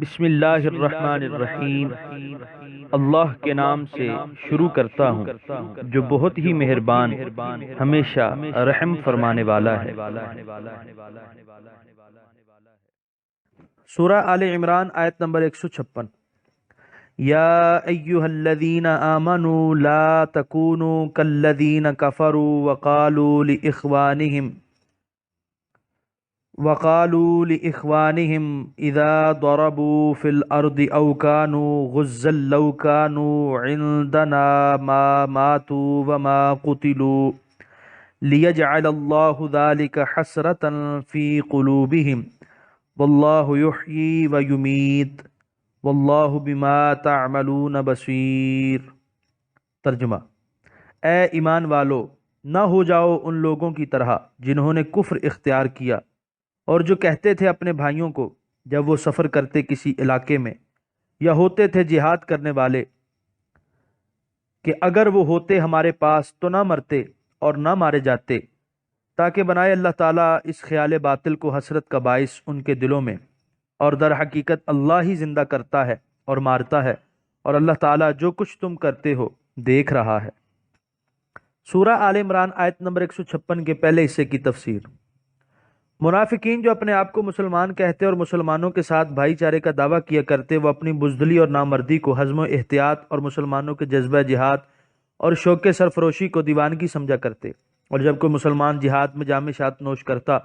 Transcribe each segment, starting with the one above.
بسم اللہ الرحمن الرحیم۔ اللہ کے نام سے شروع کرتا ہوں جو بہت ہی مہربان ہمیشہ رحم فرمانے والا ہے۔ سورہ آل عمران آیت نمبر 156۔ یا ایہا الذین آمنوا لا تکونوا کالذین کفروا وقالوا لإخوانهم إذا ضربوا في الأرض أو كانوا غزا لو كانوا عندنا ما ماتوا وما قتلوا ليجعل الله ذلك حسرة في قلوبهم والله يحيي ويميت والله بما تعملون بصير۔ ترجمہ: اے ایمان والو، نہ ہو جاؤ ان لوگوں کی طرح جنہوں نے کفر اختیار کیا اور جو کہتے تھے اپنے بھائیوں کو جب وہ سفر کرتے کسی علاقے میں یا ہوتے تھے جہاد کرنے والے کہ اگر وہ ہوتے ہمارے پاس تو نہ مرتے اور نہ مارے جاتے، تاکہ بنائے اللہ تعالیٰ اس خیال باطل کو حسرت کا باعث ان کے دلوں میں، اور در حقیقت اللہ ہی زندہ کرتا ہے اور مارتا ہے، اور اللہ تعالیٰ جو کچھ تم کرتے ہو دیکھ رہا ہے۔ سورہ آل عمران آیت نمبر 156 کے پہلے حصے کی تفسیر۔ منافقین جو اپنے آپ کو مسلمان کہتے اور مسلمانوں کے ساتھ بھائی چارے کا دعویٰ کیا کرتے، وہ اپنی بزدلی اور نامردی کو حزم و احتیاط اور مسلمانوں کے جذبہ جہاد اور شوق سرفروشی کو دیوانگی سمجھا کرتے، اور جب کوئی مسلمان جہاد میں جام شات نوش کرتا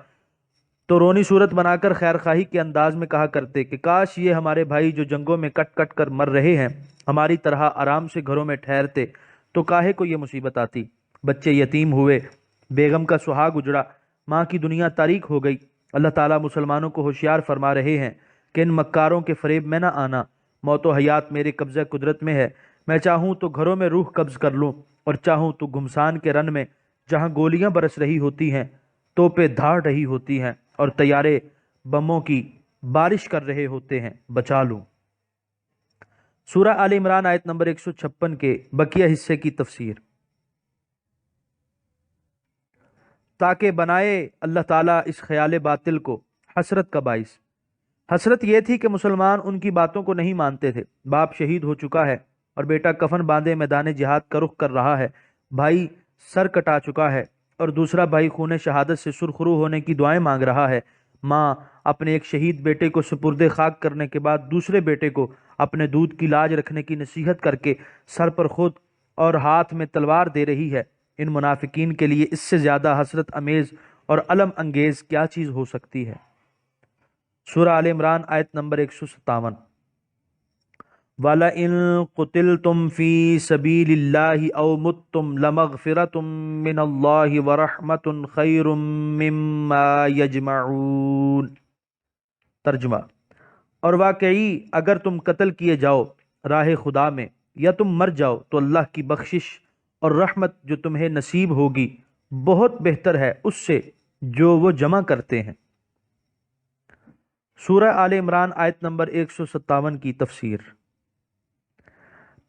تو رونی صورت بنا کر خیر خواہی کے انداز میں کہا کرتے کہ کاش یہ ہمارے بھائی جو جنگوں میں کٹ کٹ کر مر رہے ہیں ہماری طرح آرام سے گھروں میں ٹھہرتے تو کاہے کو یہ مصیبت آتی۔ بچے یتیم ہوئے، بیگم کا سہاگ اجڑا، ماں کی دنیا تاریک ہو گئی۔ اللہ تعالیٰ مسلمانوں کو ہوشیار فرما رہے ہیں کہ ان مکاروں کے فریب میں نہ آنا۔ موت و حیات میرے قبضہ قدرت میں ہے، میں چاہوں تو گھروں میں روح قبض کر لوں، اور چاہوں تو گھمسان کے رن میں جہاں گولیاں برس رہی ہوتی ہیں، توپیں دھاڑ رہی ہوتی ہیں اور طیارے بموں کی بارش کر رہے ہوتے ہیں، بچا لوں۔ سورہ آل عمران آیت نمبر 156 کے بقیہ حصے کی تفسیر۔ تاکہ بنائے اللہ تعالیٰ اس خیال باطل کو حسرت کا باعث۔ حسرت یہ تھی کہ مسلمان ان کی باتوں کو نہیں مانتے تھے۔ باپ شہید ہو چکا ہے اور بیٹا کفن باندھے میدان جہاد کا رخ کر رہا ہے، بھائی سر کٹا چکا ہے اور دوسرا بھائی خون شہادت سے سرخرو ہونے کی دعائیں مانگ رہا ہے، ماں اپنے ایک شہید بیٹے کو سپرد خاک کرنے کے بعد دوسرے بیٹے کو اپنے دودھ کی لاج رکھنے کی نصیحت کر کے سر پر خود اور ہاتھ میں تلوار دے رہی ہے۔ ان منافقین کے لیے اس سے زیادہ حسرت امیز اور الم انگیز کیا چیز ہو سکتی ہے؟ سورہ آل عمران آیت نمبر 157۔ وَلَئِن قُتِلْتُمْ فِي سَبِيلِ اللَّهِ أَوْ مُتْتُمْ لَمَغْفِرَةٌ مِّنَ اللَّهِ وَرَحْمَةٌ خَيْرٌ مِّمَّا يَجْمَعُونَ۔ ترجمہ: اور واقعی اگر تم قتل کیے جاؤ راہ خدا میں یا تم مر جاؤ تو اللہ کی بخشش اور رحمت جو تمہیں نصیب ہوگی بہت بہتر ہے اس سے جو وہ جمع کرتے ہیں۔ سورہ آل عمران آیت نمبر 157 کی تفسیر۔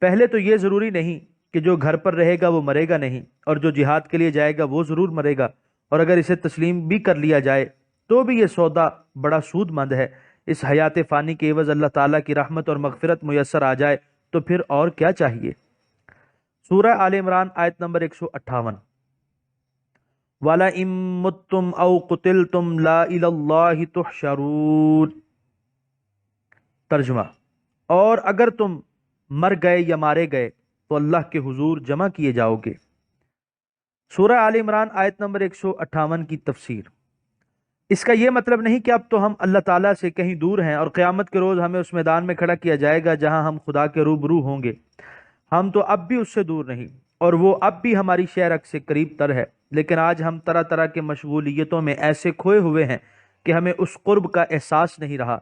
پہلے تو یہ ضروری نہیں کہ جو گھر پر رہے گا وہ مرے گا نہیں، اور جو جہاد کے لیے جائے گا وہ ضرور مرے گا، اور اگر اسے تسلیم بھی کر لیا جائے تو بھی یہ سودا بڑا سود مند ہے۔ اس حیات فانی کے عوض اللہ تعالیٰ کی رحمت اور مغفرت میسر آ جائے تو پھر اور کیا چاہیے؟ سورہ آل عمران آیت نمبر 158۔ وَلَئِن مُتُّمْ أَوْ قُتِلْتُمْ لَا إِلَى اللَّهِ تُحْشَرُونَ۔ ترجمہ: اور اگر تم مر گئے یا مارے گئے تو اللہ کے حضور جمع کیے جاؤ گے۔ سورہ آل عمران آیت نمبر 158 کی تفسیر۔ اس کا یہ مطلب نہیں کہ اب تو ہم اللہ تعالیٰ سے کہیں دور ہیں اور قیامت کے روز ہمیں اس میدان میں کھڑا کیا جائے گا جہاں ہم خدا کے روبرو ہوں گے۔ ہم تو اب بھی اس سے دور نہیں، اور وہ اب بھی ہماری شہرک سے قریب تر ہے، لیکن آج ہم طرح طرح کے مشغولیتوں میں ایسے کھوئے ہوئے ہیں کہ ہمیں اس قرب کا احساس نہیں رہا۔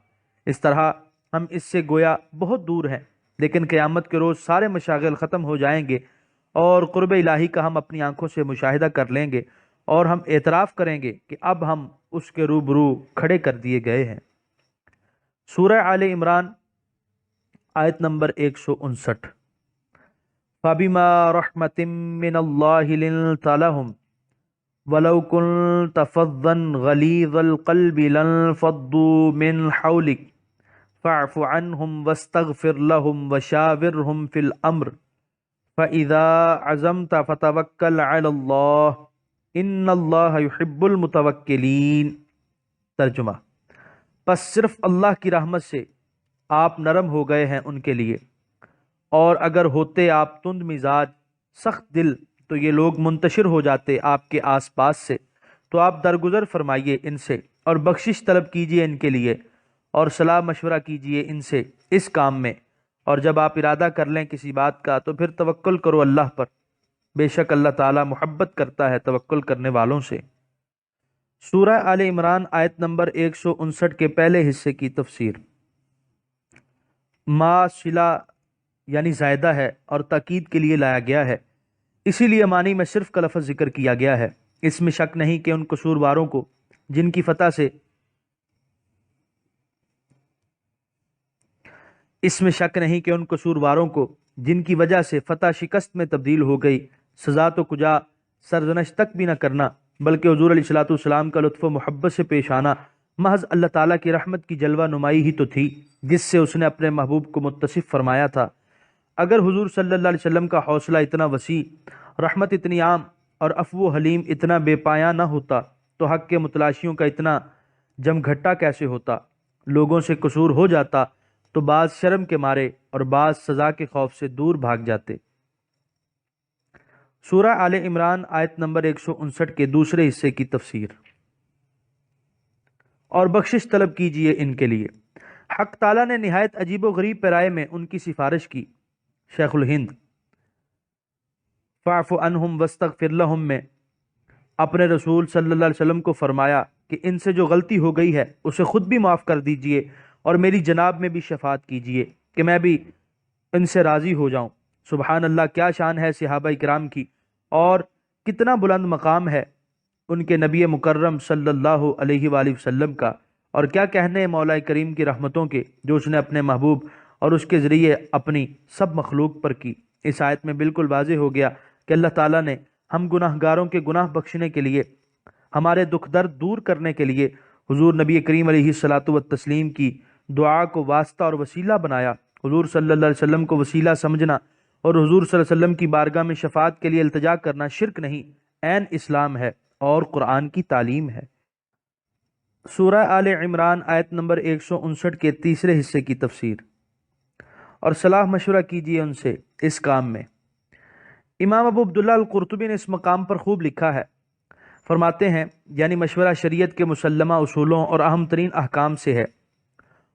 اس طرح ہم اس سے گویا بہت دور ہیں، لیکن قیامت کے روز سارے مشاغل ختم ہو جائیں گے اور قرب الہی کا ہم اپنی آنکھوں سے مشاہدہ کر لیں گے، اور ہم اعتراف کریں گے کہ اب ہم اس کے روبرو کھڑے کر دیے گئے ہیں۔ سورہ آل عمران آیت نمبر 159۔ فَبِمَا رَحْمَةٍ مِّنَ اللَّهِ لِنتَ لَهُمْ وَلَوْ كُنْتَ فَظًّا غَلِيظَ الْقَلْبِ لَانفَضُّوا مِنْ حَوْلِكَ فاعف عنہم واستغفر لہم وشاورہم فی الامر فَإِذَا عَزَمْتَ فَتَوَكَّلْ عَلَى اللَّهِ إِنَّ اللَّهَ يُحِبُّ الْمُتَوَكِّلِينَ۔ ترجمہ: پس صرف اللہ کی رحمت سے آپ نرم ہو گئے ہیں ان کے لیے، اور اگر ہوتے آپ تند مزاج سخت دل تو یہ لوگ منتشر ہو جاتے آپ کے آس پاس سے، تو آپ درگزر فرمائیے ان سے اور بخشش طلب کیجیے ان کے لیے اور صلاح مشورہ کیجیے ان سے اس کام میں، اور جب آپ ارادہ کر لیں کسی بات کا تو پھر توکل کرو اللہ پر، بے شک اللہ تعالیٰ محبت کرتا ہے توکل کرنے والوں سے۔ سورہ آل عمران آیت نمبر 159 کے پہلے حصے کی تفسیر۔ ما صلہ یعنی زائدہ ہے اور تاکید کے لیے لایا گیا ہے، اسی لیے معنی میں صرف کا لفظ ذکر کیا گیا ہے۔ اس میں شک نہیں کہ ان قصورواروں کو جن کی فتح سے جن کی وجہ سے فتح شکست میں تبدیل ہو گئی، سزا تو کجا سرزنش تک بھی نہ کرنا، بلکہ حضور علیہ الصلوۃ والسلام کا لطف و محبت سے پیش آنا محض اللہ تعالیٰ کی رحمت کی جلوہ نمائی ہی تو تھی، جس سے اس نے اپنے محبوب کو متصف فرمایا تھا۔ اگر حضور صلی اللہ علیہ وسلم کا حوصلہ اتنا وسیع، رحمت اتنی عام اور عفو و حلیم اتنا بے پایاں نہ ہوتا تو حق کے متلاشیوں کا اتنا جمگھٹا کیسے ہوتا؟ لوگوں سے قصور ہو جاتا تو بعض شرم کے مارے اور بعض سزا کے خوف سے دور بھاگ جاتے۔ سورہ آل عمران آیت نمبر 159 کے دوسرے حصے کی تفسیر۔ اور بخشش طلب کیجئے ان کے لیے۔ حق تعالیٰ نے نہایت عجیب و غریب پیرائے میں ان کی سفارش کی۔ شیخ الہند فاعف عنہم واستغفر لہم میں اپنے رسول صلی اللہ علیہ وسلم کو فرمایا کہ ان سے جو غلطی ہو گئی ہے اسے خود بھی معاف کر دیجئے اور میری جناب میں بھی شفاعت کیجئے کہ میں بھی ان سے راضی ہو جاؤں۔ سبحان اللہ، کیا شان ہے صحابہ کرام کی، اور کتنا بلند مقام ہے ان کے نبی مکرم صلی اللہ علیہ وآلہ وسلم کا، اور کیا کہنے مولا کریم کی رحمتوں کے جو اس نے اپنے محبوب اور اس کے ذریعے اپنی سب مخلوق پر کی۔ اس آیت میں بالکل واضح ہو گیا کہ اللہ تعالیٰ نے ہم گناہ گاروں کے گناہ بخشنے کے لیے، ہمارے دکھ درد دور کرنے کے لیے حضور نبی کریم علیہ الصلاۃ والتسلیم کی دعا کو واسطہ اور وسیلہ بنایا۔ حضور صلی اللہ علیہ وسلم کو وسیلہ سمجھنا اور حضور صلی اللہ علیہ وسلم کی بارگاہ میں شفاعت کے لیے التجا کرنا شرک نہیں، عین اسلام ہے اور قرآن کی تعلیم ہے۔ سورہ آل عمران آیت نمبر 159 کے تیسرے حصے کی تفسیر۔ اور صلاح مشورہ کیجیے ان سے اس کام میں۔ امام ابو عبداللہ القرطبی نے اس مقام پر خوب لکھا ہے، فرماتے ہیں یعنی مشورہ شریعت کے مسلمہ اصولوں اور اہم ترین احکام سے ہے،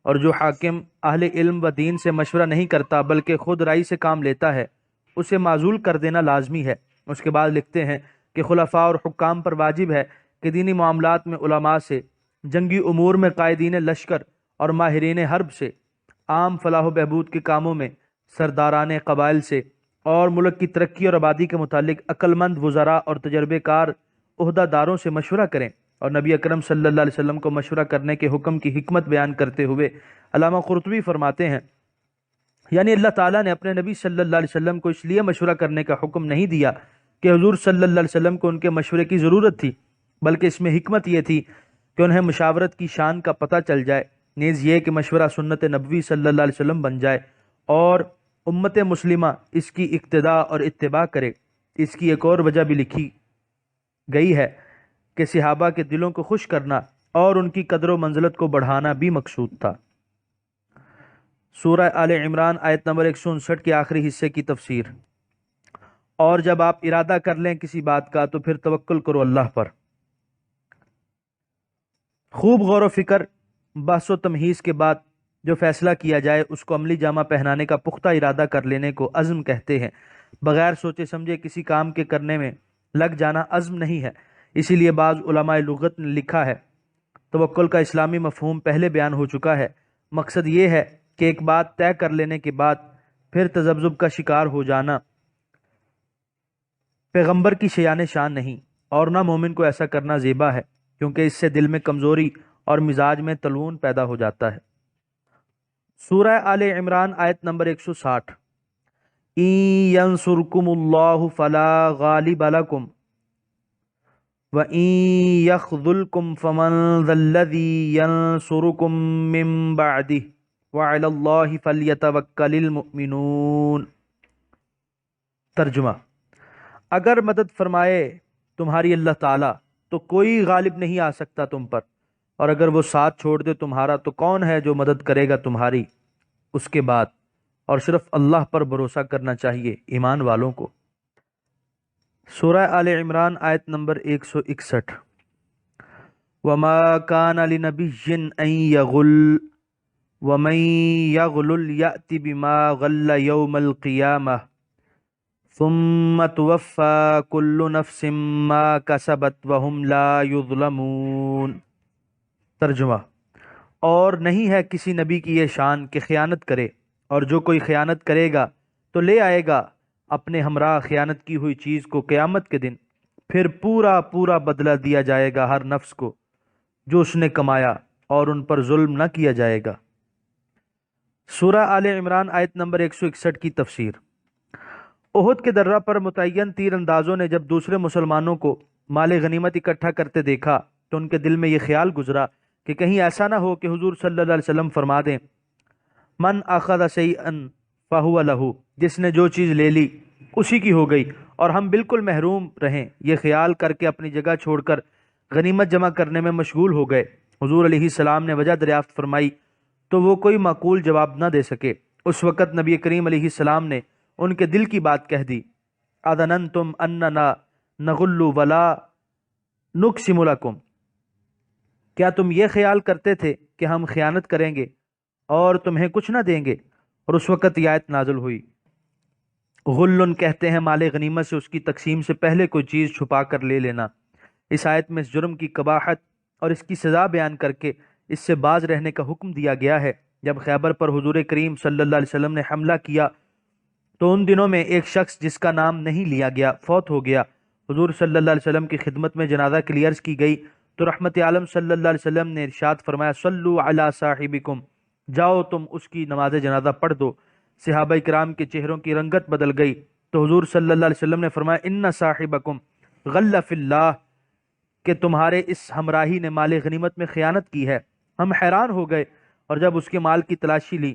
اور جو حاکم اہل علم و دین سے مشورہ نہیں کرتا بلکہ خود رائے سے کام لیتا ہے اسے معزول کر دینا لازمی ہے۔ اس کے بعد لکھتے ہیں کہ خلفاء اور حکام پر واجب ہے کہ دینی معاملات میں علماء سے، جنگی امور میں قائدین لشکر اور ماہرین حرب سے، عام فلاح و بہبود کے کاموں میں سرداران قبائل سے، اور ملک کی ترقی اور آبادی کے متعلق عقل مند وزراء اور تجربے کار عہدہ داروں سے مشورہ کریں۔ اور نبی اکرم صلی اللہ علیہ وسلم کو مشورہ کرنے کے حکم کی حکمت بیان کرتے ہوئے علامہ قرطبی فرماتے ہیں یعنی اللہ تعالیٰ نے اپنے نبی صلی اللہ علیہ وسلم کو اس لیے مشورہ کرنے کا حکم نہیں دیا کہ حضور صلی اللہ علیہ وسلم کو ان کے مشورے کی ضرورت تھی، بلکہ اس میں حکمت یہ تھی کہ انہیں مشاورت کی شان کا پتہ چل جائے، نیز یہ کہ مشورہ سنت نبوی صلی اللہ علیہ وسلم بن جائے اور امت مسلمہ اس کی اقتداء اور اتباع کرے۔ اس کی ایک اور وجہ بھی لکھی گئی ہے کہ صحابہ کے دلوں کو خوش کرنا اور ان کی قدر و منزلت کو بڑھانا بھی مقصود تھا۔ سورہ آل عمران آیت نمبر 159 کے آخری حصے کی تفسیر۔ اور جب آپ ارادہ کر لیں کسی بات کا تو پھر توکل کرو اللہ پر۔ خوب غور و فکر، بحث و تمہیز کے بعد جو فیصلہ کیا جائے اس کو عملی جامہ پہنانے کا پختہ ارادہ کر لینے کو عزم کہتے ہیں۔ بغیر سوچے سمجھے کسی کام کے کرنے میں لگ جانا عزم نہیں ہے۔ اسی لیے بعض علماء لغت نے لکھا ہے، توکل کا اسلامی مفہوم پہلے بیان ہو چکا ہے۔ مقصد یہ ہے کہ ایک بات طے کر لینے کے بعد پھر تذبذب کا شکار ہو جانا پیغمبر کی شیان شان نہیں، اور نہ مومن کو ایسا کرنا زیبا ہے، کیونکہ اس سے دل میں کمزوری اور مزاج میں تلون پیدا ہو جاتا ہے۔ سورہ آل عمران آیت نمبر 160۔ ان ینصرکم اللہ فلا غالب لکم وَإِن يَخْذُلْكُمْ فَمَنْ ذَا الَّذِي يَنْصُرُكُمْ مِنْ بَعْدِهِ وعلی اللہ فلیتوکل المؤمنون۔ ترجمہ: اگر مدد فرمائے تمہاری اللہ تعالیٰ تو کوئی غالب نہیں آ سکتا تم پر، اور اگر وہ ساتھ چھوڑ دے تمہارا تو کون ہے جو مدد کرے گا تمہاری اس کے بعد، اور صرف اللہ پر بھروسہ کرنا چاہیے ایمان والوں کو۔ سورہ آل عمران آیت نمبر 161۔ وَمَا كَانَ لِنَبِيٍّ أَن يَغُلَّ وَمَن يَغْلُلْ يَأْتِ بِمَا غَلَّ يَوْمَ الْقِيَامَةِ ثُمَّ تُوَفَّى كُلُّ نَفْسٍ مَا كَسَبَتْ وَهُمْ لَا يُظْلَمُونَ۔ ترجمہ: اور نہیں ہے کسی نبی کی یہ شان کہ خیانت کرے، اور جو کوئی خیانت کرے گا تو لے آئے گا اپنے ہمراہ خیانت کی ہوئی چیز کو قیامت کے دن، پھر پورا پورا بدلہ دیا جائے گا ہر نفس کو جو اس نے کمایا، اور ان پر ظلم نہ کیا جائے گا۔ سورہ آل عمران آیت نمبر 161 کی تفسیر۔ احد کے درہ پر متعین تیر اندازوں نے جب دوسرے مسلمانوں کو مال غنیمت اکٹھا کرتے دیکھا تو ان کے دل میں یہ خیال گزرا کہ کہیں ایسا نہ ہو کہ حضور صلی اللہ علیہ وسلم فرما دیں من اخذ شیئا فہو لہ، جس نے جو چیز لے لی اسی کی ہو گئی، اور ہم بالکل محروم رہیں۔ یہ خیال کر کے اپنی جگہ چھوڑ کر غنیمت جمع کرنے میں مشغول ہو گئے۔ حضور علیہ السلام نے وجہ دریافت فرمائی تو وہ کوئی معقول جواب نہ دے سکے۔ اس وقت نبی کریم علیہ السلام نے ان کے دل کی بات کہہ دی، اَظَنَنْتُمْ أَنَّنَا نَغُلُّ وَلَا نُقْسِمُ لَكُمْ، کیا تم یہ خیال کرتے تھے کہ ہم خیانت کریں گے اور تمہیں کچھ نہ دیں گے؟ اور اس وقت یہ آیت نازل ہوئی۔ غلن کہتے ہیں مال غنیمت سے اس کی تقسیم سے پہلے کوئی چیز چھپا کر لے لینا۔ اس آیت میں اس جرم کی قباحت اور اس کی سزا بیان کر کے اس سے باز رہنے کا حکم دیا گیا ہے۔ جب خیبر پر حضور کریم صلی اللہ علیہ وسلم نے حملہ کیا تو ان دنوں میں ایک شخص جس کا نام نہیں لیا گیا فوت ہو گیا۔ حضور صلی اللہ علیہ وسلم کی خدمت میں جنازہ کے لیے عرض کی گئی تو رحمت عالم صلی اللہ علیہ وسلم نے ارشاد فرمایا صلو علی صاحبکم، جاؤ تم اس کی نماز جنازہ پڑھ دو۔ صحابہ کرام کے چہروں کی رنگت بدل گئی تو حضور صلی اللہ علیہ وسلم نے فرمایا ان صاحبکم غل فی اللہ، کہ تمہارے اس ہمراہی نے مال غنیمت میں خیانت کی ہے۔ ہم حیران ہو گئے، اور جب اس کے مال کی تلاشی لی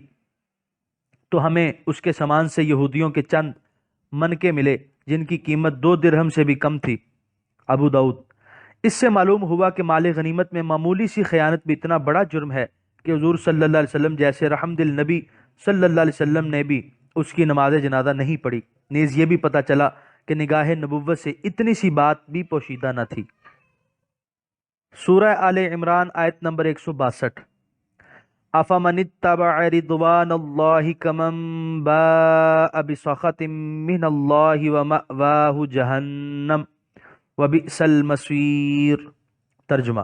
تو ہمیں اس کے سامان سے یہودیوں کے چند منکے ملے جن کی قیمت 2 درہم سے بھی کم تھی۔ ابو داؤد۔ اس سے معلوم ہوا کہ مال غنیمت میں معمولی سی خیانت بھی اتنا بڑا جرم ہے کہ حضور صلی اللہ علیہ وسلم جیسے رحم دل نبی صلی اللہ علیہ وسلم نے بھی اس کی نماز جنازہ نہیں پڑھی۔ نیز یہ بھی پتہ چلا کہ نگاہ نبوت سے اتنی سی بات بھی پوشیدہ نہ تھی۔ سورہ آل عمران آیت نمبر 162۔ افمن اتبع رضوان اللہ کمن باء بسخط من اللہ ومأواہ جہنم وبئس المصیر۔ ترجمہ: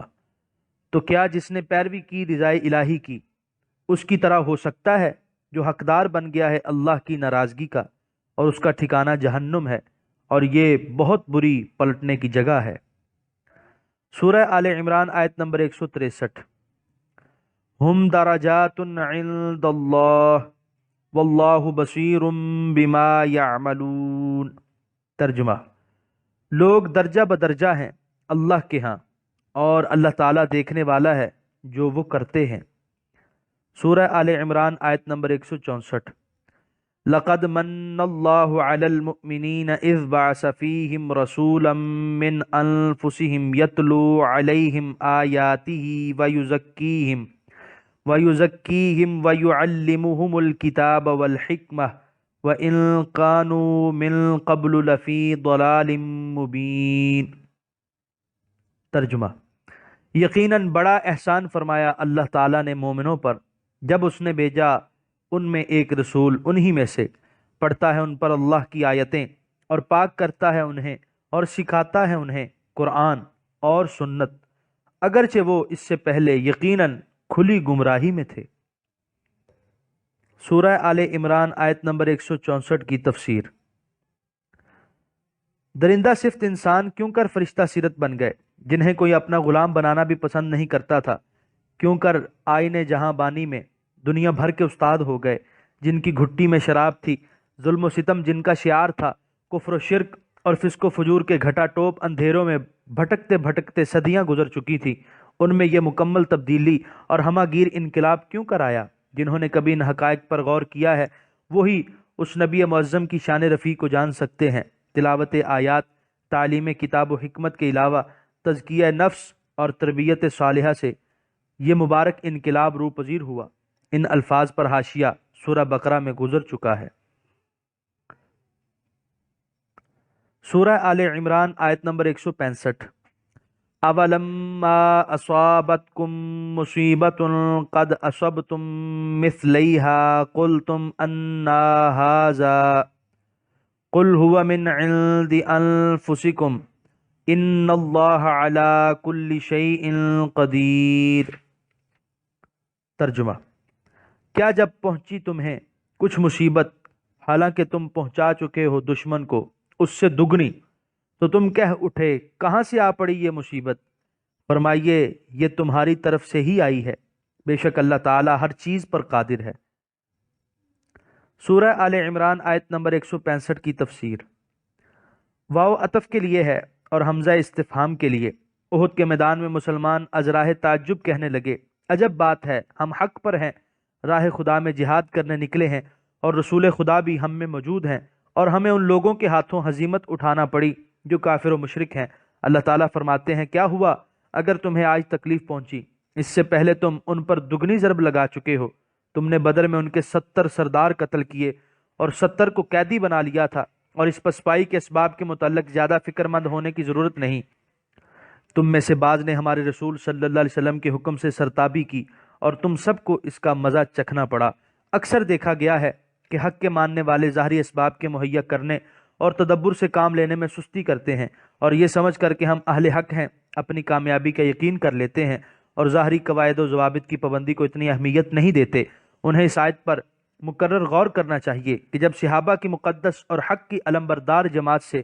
تو کیا جس نے پیروی کی رضائے الہی کی اس کی طرح ہو سکتا ہے جو حقدار بن گیا ہے اللہ کی ناراضگی کا، اور اس کا ٹھکانہ جہنم ہے، اور یہ بہت بری پلٹنے کی جگہ ہے۔ سورہ آل عمران آیت نمبر 163۔ ہم درجات عند اللہ واللہ بصیر بما یعملون۔ ترجمہ: لوگ درجہ بدرجہ ہیں اللہ کے ہاں، اور اللہ تعالیٰ دیکھنے والا ہے جو وہ کرتے ہیں۔ سورہ آل عمران آیت نمبر 164۔ لقد من اللہ علی المؤمنین اذ بعث فیہم رسولا من انفسہم یتلو علیہم آیاتہ ویزکیہم ویعلمہم الکتاب والحکمہ وَإِن كَانُوا مِن قَبْلُ لَفِي ضَلَالٍ مُبِينٍ۔ ترجمہ: یقیناً بڑا احسان فرمایا اللہ تعالیٰ نے مومنوں پر جب اس نے بھیجا ان میں ایک رسول انہی میں سے، پڑھتا ہے ان پر اللہ کی آیتیں اور پاک کرتا ہے انہیں اور سکھاتا ہے انہیں قرآن اور سنت، اگرچہ وہ اس سے پہلے یقیناً کھلی گمراہی میں تھے۔ سورہ آل عمران آیت نمبر 164 کی تفسیر۔ درندہ صفت انسان کیوں کر فرشتہ سیرت بن گئے، جنہیں کوئی اپنا غلام بنانا بھی پسند نہیں کرتا تھا، کیوں کر آئین جہاں بانی میں دنیا بھر کے استاد ہو گئے، جن کی گھٹی میں شراب تھی، ظلم و ستم جن کا شعار تھا، کفر و شرک اور فسق و فجور کے گھٹا ٹوپ اندھیروں میں بھٹکتے بھٹکتے صدیاں گزر چکی تھی، ان میں یہ مکمل تبدیلی اور ہمہ گیر انقلاب کیوں کر آیا؟ جنہوں نے کبھی ان حقائق پر غور کیا ہے وہی اس نبی معظم کی شان رفیع کو جان سکتے ہیں۔ تلاوت آیات، تعلیم کتاب و حکمت کے علاوہ تزکیہ نفس اور تربیت صالحہ سے یہ مبارک انقلاب روح پذیر ہوا۔ ان الفاظ پر حاشیہ سورہ بقرہ میں گزر چکا ہے۔ سورہ آل عمران آیت نمبر 165۔ اولما اصابتکم مصیبت قد اصبتم مثلیہا قلتم انا ھذا قل هو من عند انفسکم ان اللہ علی کل شیء قدیر۔ ترجمہ: کیا جب پہنچی تمہیں کچھ مصیبت حالانکہ تم پہنچا چکے ہو دشمن کو اس سے دگنی تو تم کہہ اٹھے کہاں سے آ پڑی یہ مصیبت؟ فرمائیے یہ تمہاری طرف سے ہی آئی ہے، بے شک اللہ تعالیٰ ہر چیز پر قادر ہے۔ سورہ آل عمران آیت نمبر 165 کی تفسیر۔ واو عطف کے لیے ہے اور حمزہ استفہام کے لیے۔ احد کے میدان میں مسلمان ازراہ تعجب کہنے لگے، عجب بات ہے، ہم حق پر ہیں، راہ خدا میں جہاد کرنے نکلے ہیں اور رسول خدا بھی ہم میں موجود ہیں، اور ہمیں ان لوگوں کے ہاتھوں ہزیمت اٹھانا پڑی جو کافر و مشرک ہیں۔ اللہ تعالیٰ فرماتے ہیں، کیا ہوا اگر تمہیں آج تکلیف پہنچی؟ اس سے پہلے تم ان پر دگنی ضرب لگا چکے ہو۔ تم نے بدر میں ان کے 70 سردار قتل کیے اور 70 کو قیدی بنا لیا تھا، اور اس پسپائی کے اسباب کے متعلق زیادہ فکر مند ہونے کی ضرورت نہیں۔ تم میں سے بعض نے ہمارے رسول صلی اللہ علیہ وسلم کے حکم سے سرتابی کی اور تم سب کو اس کا مزہ چکھنا پڑا۔ اکثر دیکھا گیا ہے کہ حق کے ماننے والے ظاہری اسباب کے مہیا کرنے اور تدبر سے کام لینے میں سستی کرتے ہیں، اور یہ سمجھ کر کہ ہم اہل حق ہیں اپنی کامیابی کا یقین کر لیتے ہیں اور ظاہری قواعد و ضوابط کی پابندی کو اتنی اہمیت نہیں دیتے۔ انہیں اس آیت پر مقرر غور کرنا چاہیے کہ جب صحابہ کی مقدس اور حق کی علمبردار جماعت سے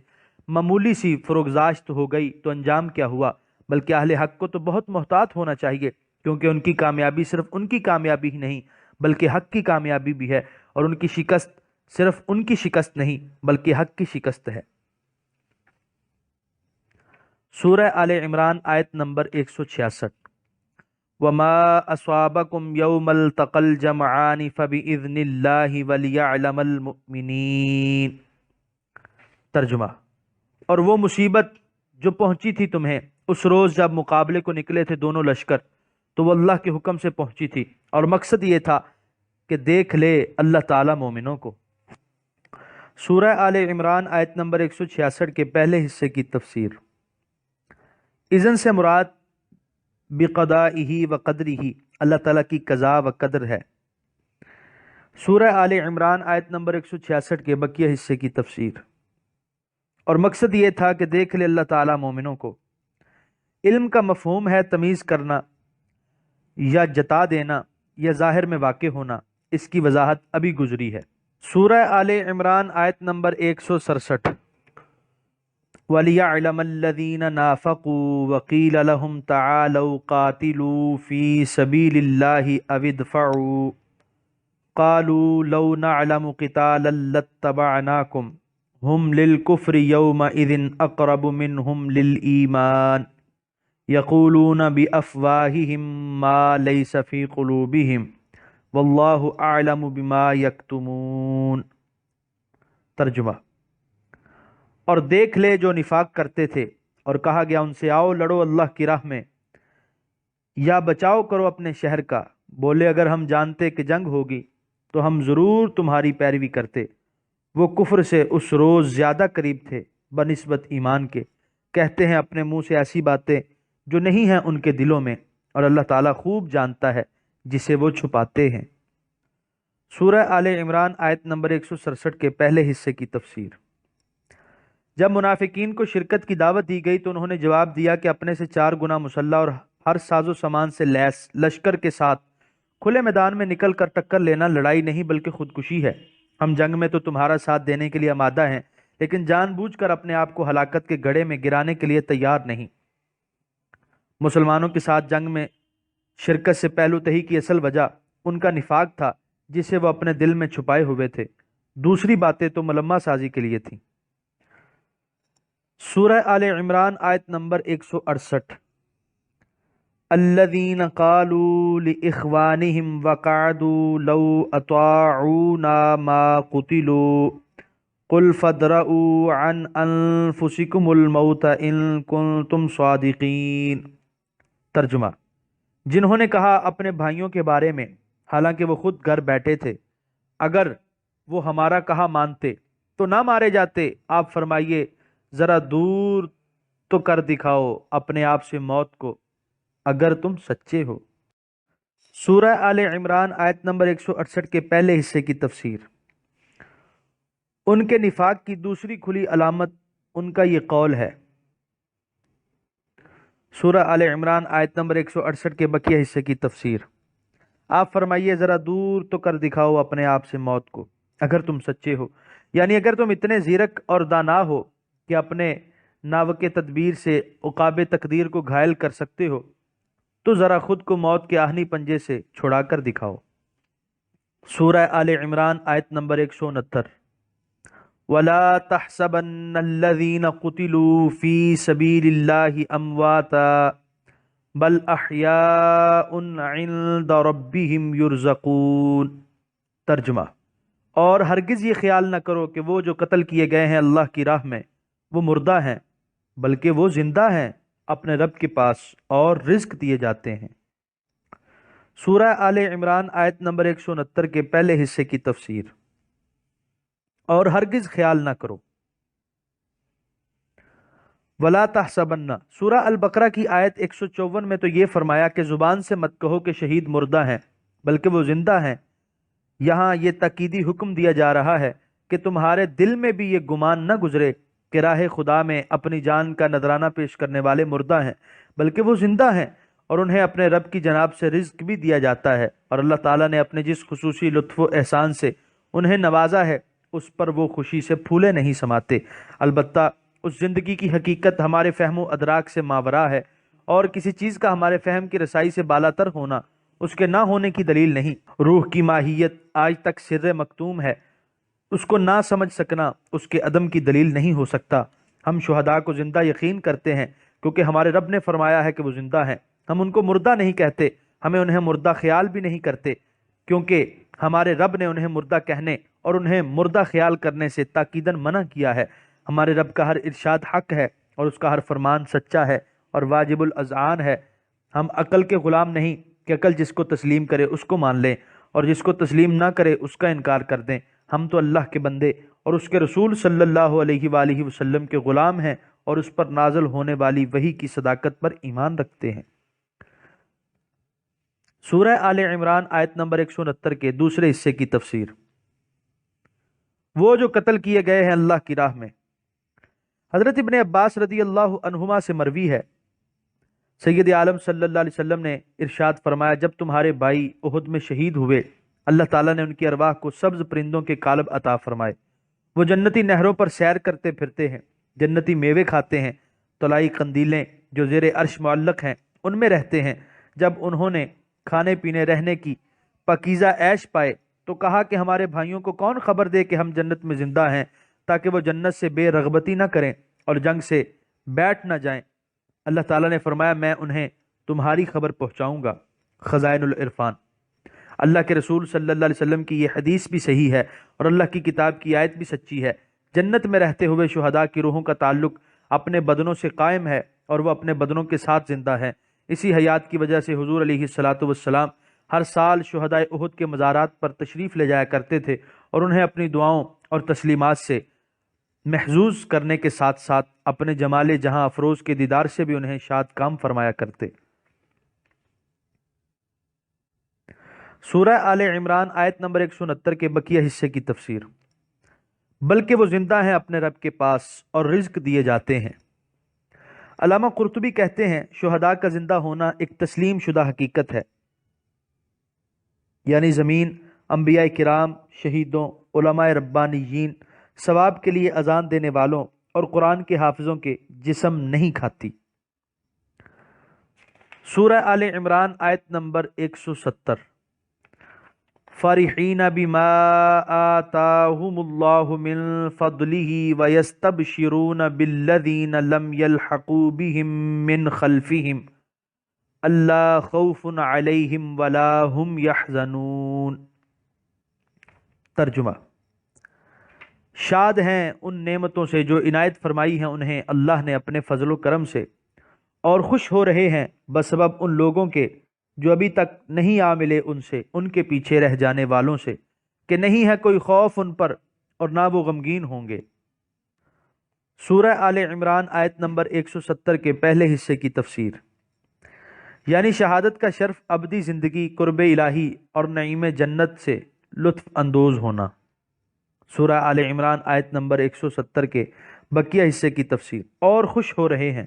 معمولی سی فروگزاشت ہو گئی تو انجام کیا ہوا؟ بلکہ اہل حق کو تو بہت محتاط ہونا چاہیے، کیونکہ ان کی کامیابی صرف ان کی کامیابی ہی نہیں بلکہ حق کی کامیابی بھی ہے، اور ان کی شکست صرف ان کی شکست نہیں بلکہ حق کی شکست ہے۔ سورہ آل عمران آیت نمبر 166۔ وما اصابکم یوم التقى الجمعان فبإذن اللہ وليعلم المؤمنین۔ ترجمہ: اور وہ مصیبت جو پہنچی تھی تمہیں اس روز جب مقابلے کو نکلے تھے دونوں لشکر، تو وہ اللہ کے حکم سے پہنچی تھی، اور مقصد یہ تھا کہ دیکھ لے اللہ تعالیٰ مومنوں کو۔ سورہ آل عمران آیت نمبر 166 کے پہلے حصے کی تفسیر۔ اذن سے مراد بقضائہ و قدرہ اللہ تعالیٰ کی قضا و قدر ہے۔ سورہ آل عمران آیت نمبر 166 کے بقیہ حصے کی تفسیر۔ اور مقصد یہ تھا کہ دیکھ لے اللہ تعالیٰ مومنوں کو۔ علم کا مفہوم ہے تمیز کرنا یا جتا دینا یا ظاہر میں واقع ہونا، اس کی وضاحت ابھی گزری ہے۔ سورہ آل عمران آیت نمبر 167۔ وَلِيَعْلَمَ الَّذِينَ نَافَقُوا وَقِيلَ لَهُمْ تَعَالَوْا قَاتِلُوا فِي سَبِيلِ اللَّهِ أَوِ ادْفَعُوا قَالُوا لَوْ نَعْلَمُ قِتَالًا لَاتَّبَعْنَاكُمْ هُمْ لِلْكُفْرِ يَوْمَئِذٍ أَقْرَبُ مِنْهُمْ لِلْإِيمَانِ يَقُولُونَ بِأَفْوَاهِهِمْ مَا لَيْسَ فِي قُلُوبِهِمْ وَاللَّهُ أَعْلَمُ بِمَا يَكْتُمُونَ۔ ترجمہ: اور دیکھ لے جو نفاق کرتے تھے اور کہا گیا ان سے آؤ لڑو اللہ کی راہ میں یا بچاؤ کرو اپنے شہر کا، بولے اگر ہم جانتے کہ جنگ ہوگی تو ہم ضرور تمہاری پیروی کرتے۔ وہ کفر سے اس روز زیادہ قریب تھے بنسبت ایمان کے، کہتے ہیں اپنے منہ سے ایسی باتیں جو نہیں ہیں ان کے دلوں میں، اور اللہ تعالیٰ خوب جانتا ہے جسے وہ چھپاتے ہیں۔ سورہ آل عمران آیت نمبر 167 کے پہلے حصے کی تفسیر۔ جب منافقین کو شرکت کی دعوت دی گئی تو انہوں نے جواب دیا کہ اپنے سے 4 گنا مسلح اور ہر ساز و سامان سے لیس لشکر کے ساتھ کھلے میدان میں نکل کر ٹکر لینا لڑائی نہیں بلکہ خودکشی ہے۔ ہم جنگ میں تو تمہارا ساتھ دینے کے لیے آمادہ ہیں، لیکن جان بوجھ کر اپنے آپ کو ہلاکت کے گڑھے میں گرانے کے لیے تیار نہیں۔ مسلمانوں کے ساتھ جنگ میں شرکت سے پہلو تہی کی اصل وجہ ان کا نفاق تھا جسے وہ اپنے دل میں چھپائے ہوئے تھے، دوسری باتیں تو ملمہ سازی کے لیے تھیں۔ سورہ آل عمران آیت نمبر 168۔ الذین قالوا لإخوانهم وقعدوا لو اطاعونا ما قتلوا قل فادرؤوا عن انفسکم الموت ان کنتم صادقین۔ ترجمہ: جنہوں نے کہا اپنے بھائیوں کے بارے میں حالانکہ وہ خود گھر بیٹھے تھے، اگر وہ ہمارا کہا مانتے تو نہ مارے جاتے، آپ فرمائیے ذرا دور تو کر دکھاؤ اپنے آپ سے موت کو اگر تم سچے ہو۔ سورہ آل عمران آیت نمبر 168 کے پہلے حصے کی تفسیر۔ ان کے نفاق کی دوسری کھلی علامت ان کا یہ قول ہے۔ سورہ آل عمران آیت نمبر 168 کے بقیہ حصے کی تفسیر۔ آپ فرمائیے ذرا دور تو کر دکھاؤ اپنے آپ سے موت کو اگر تم سچے ہو، یعنی اگر تم اتنے زیرک اور دانا ہو کہ اپنے ناوک تدبیر سے عقاب تقدیر کو گھائل کر سکتے ہو تو ذرا خود کو موت کے آہنی پنجے سے چھڑا کر دکھاؤ۔ سورہ آل عمران آیت نمبر 169۔ وَلَا تَحْسَبَنَّ الَّذِينَ قُتِلُوا فِي سَبِيلِ اللَّهِ أَمْوَاتًا بَلْ أَحْيَاءٌ عِندَ رَبِّهِمْ يُرْزَقُونَ۔ ترجمہ: اور ہرگز یہ خیال نہ کرو کہ وہ جو قتل کیے گئے ہیں اللہ کی راہ میں وہ مردہ ہیں، بلکہ وہ زندہ ہیں اپنے رب کے پاس اور رزق دیے جاتے ہیں۔ سورہ آل عمران آیت نمبر 169 کے پہلے حصے کی تفسیر۔ اور ہرگز خیال نہ کرو، ولا تحسبن۔ سورہ البقرہ کی آیت 154 میں تو یہ فرمایا کہ زبان سے مت کہو کہ شہید مردہ ہیں بلکہ وہ زندہ ہیں۔ یہاں یہ تاکیدی حکم دیا جا رہا ہے کہ تمہارے دل میں بھی یہ گمان نہ گزرے کہ راہ خدا میں اپنی جان کا نذرانہ پیش کرنے والے مردہ ہیں، بلکہ وہ زندہ ہیں اور انہیں اپنے رب کی جناب سے رزق بھی دیا جاتا ہے، اور اللہ تعالیٰ نے اپنے جس خصوصی لطف و احسان سے انہیں نوازا ہے اس پر وہ خوشی سے پھولے نہیں سماتے۔ البتہ اس زندگی کی حقیقت ہمارے فہم و ادراک سے ماورا ہے، اور کسی چیز کا ہمارے فہم کی رسائی سے بالاتر ہونا اس کے نہ ہونے کی دلیل نہیں۔ روح کی ماہیت آج تک سر مکتوم ہے، اس کو نہ سمجھ سکنا اس کے عدم کی دلیل نہیں ہو سکتا۔ ہم شہداء کو زندہ یقین کرتے ہیں کیونکہ ہمارے رب نے فرمایا ہے کہ وہ زندہ ہیں۔ ہم ان کو مردہ نہیں کہتے، ہمیں انہیں مردہ خیال بھی نہیں کرتے کیونکہ ہمارے رب نے انہیں مردہ کہنے اور انہیں مردہ خیال کرنے سے تاکیداً منع کیا ہے۔ ہمارے رب کا ہر ارشاد حق ہے اور اس کا ہر فرمان سچا ہے اور واجب الاذعان ہے۔ ہم عقل کے غلام نہیں کہ عقل جس کو تسلیم کرے اس کو مان لیں اور جس کو تسلیم نہ کرے اس کا انکار کر دیں۔ ہم تو اللہ کے بندے اور اس کے رسول صلی اللہ علیہ وآلہ وسلم کے غلام ہیں اور اس پر نازل ہونے والی وحی کی صداقت پر ایمان رکھتے ہیں۔ سورہ آل عمران آیت نمبر 169 کے دوسرے حصے کی تفسیر۔ وہ جو قتل کیے گئے ہیں اللہ کی راہ میں۔ حضرت ابن عباس رضی اللہ عنہما سے مروی ہے، سید عالم صلی اللہ علیہ وسلم نے ارشاد فرمایا، جب تمہارے بھائی احد میں شہید ہوئے اللہ تعالیٰ نے ان کی ارواح کو سبز پرندوں کے قالب عطا فرمائے۔ وہ جنتی نہروں پر سیر کرتے پھرتے ہیں، جنتی میوے کھاتے ہیں، طلائی قندیلیں جو زیر عرش معلق ہیں ان میں رہتے ہیں۔ جب انہوں نے کھانے پینے رہنے کی پاکیزہ عیش پائے تو کہا کہ ہمارے بھائیوں کو کون خبر دے کہ ہم جنت میں زندہ ہیں، تاکہ وہ جنت سے بے رغبتی نہ کریں اور جنگ سے بیٹھ نہ جائیں۔ اللہ تعالیٰ نے فرمایا، میں انہیں تمہاری خبر پہنچاؤں گا۔ خزائن العرفان۔ اللہ کے رسول صلی اللہ علیہ وسلم کی یہ حدیث بھی صحیح ہے اور اللہ کی کتاب کی آیت بھی سچی ہے۔ جنت میں رہتے ہوئے شہداء کی روحوں کا تعلق اپنے بدنوں سے قائم ہے اور وہ اپنے بدنوں کے ساتھ زندہ ہیں۔ اسی حیات کی وجہ سے حضور علیہ الصلاۃ والسلام ہر سال شہداء احد کے مزارات پر تشریف لے جایا کرتے تھے اور انہیں اپنی دعاؤں اور تسلیمات سے محظوظ کرنے کے ساتھ ساتھ اپنے جمال جہاں افروز کے دیدار سے بھی انہیں شاد کام فرمایا کرتے۔ سورہ آل عمران آیت نمبر 169 کے بقیہ حصے کی تفسیر۔ بلکہ وہ زندہ ہیں اپنے رب کے پاس اور رزق دیے جاتے ہیں۔ علامہ قرطبی کہتے ہیں شہداء کا زندہ ہونا ایک تسلیم شدہ حقیقت ہے، یعنی زمین انبیاء کرام، شہیدوں، علماء ربانیین، ثواب کے لیے اذان دینے والوں اور قرآن کے حافظوں کے جسم نہیں کھاتی۔ سورہ آل عمران آیت نمبر 170۔ فرحین بما آتاہم اللہ من فضلہ ویستبشرون بالذین لم یلحقوا بہم من خلفہم اللہ خوف علیہم ولا ہم یحزنون۔ ترجمہ: شاد ہیں ان نعمتوں سے جو عنایت فرمائی ہیں انہیں اللہ نے اپنے فضل و کرم سے، اور خوش ہو رہے ہیں بسبب ان لوگوں کے جو ابھی تک نہیں آ ملے ان سے، ان کے پیچھے رہ جانے والوں سے، کہ نہیں ہے کوئی خوف ان پر اور نہ وہ غمگین ہوں گے۔ سورہ آل عمران آیت نمبر 170 کے پہلے حصے کی تفسیر، یعنی شہادت کا شرف ابدی زندگی، قرب الہی اور نعیم جنت سے لطف اندوز ہونا۔ سورہ آل عمران آیت نمبر 170 کے بقیہ حصے کی تفسیر، اور خوش ہو رہے ہیں۔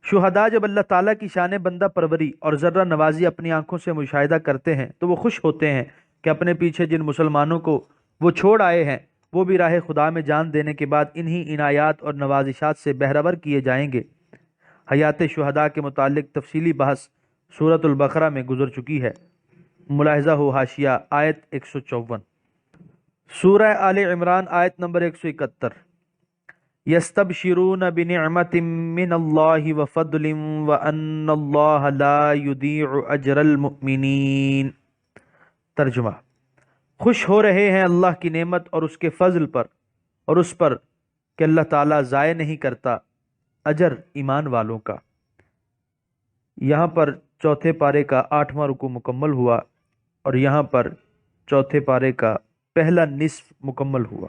شہداء جب اللہ تعالیٰ کی شان بندہ پروری اور ذرہ نوازی اپنی آنکھوں سے مشاہدہ کرتے ہیں تو وہ خوش ہوتے ہیں کہ اپنے پیچھے جن مسلمانوں کو وہ چھوڑ آئے ہیں وہ بھی راہ خدا میں جان دینے کے بعد انہی عنایات اور نوازشات سے بہرور کیے جائیں گے۔ حیات شہداء کے متعلق تفصیلی بحث سورۃ البقرہ میں گزر چکی ہے، ملاحظہ ہو حاشیہ آیت 154۔ سورہ آل عمران آیت نمبر 171، یستبشرون بنعمت من اللہ وفضل وان اللہ لا یضیع اجر المؤمنین۔ ترجمہ: خوش ہو رہے ہیں اللہ کی نعمت اور اس کے فضل پر اور اس پر کہ اللہ تعالیٰ ضائع نہیں کرتا اجر ایمان والوں کا۔ یہاں پر چوتھے پارے کا 8واں رکوع مکمل ہوا اور یہاں پر چوتھے پارے کا پہلا نصف مکمل ہوا۔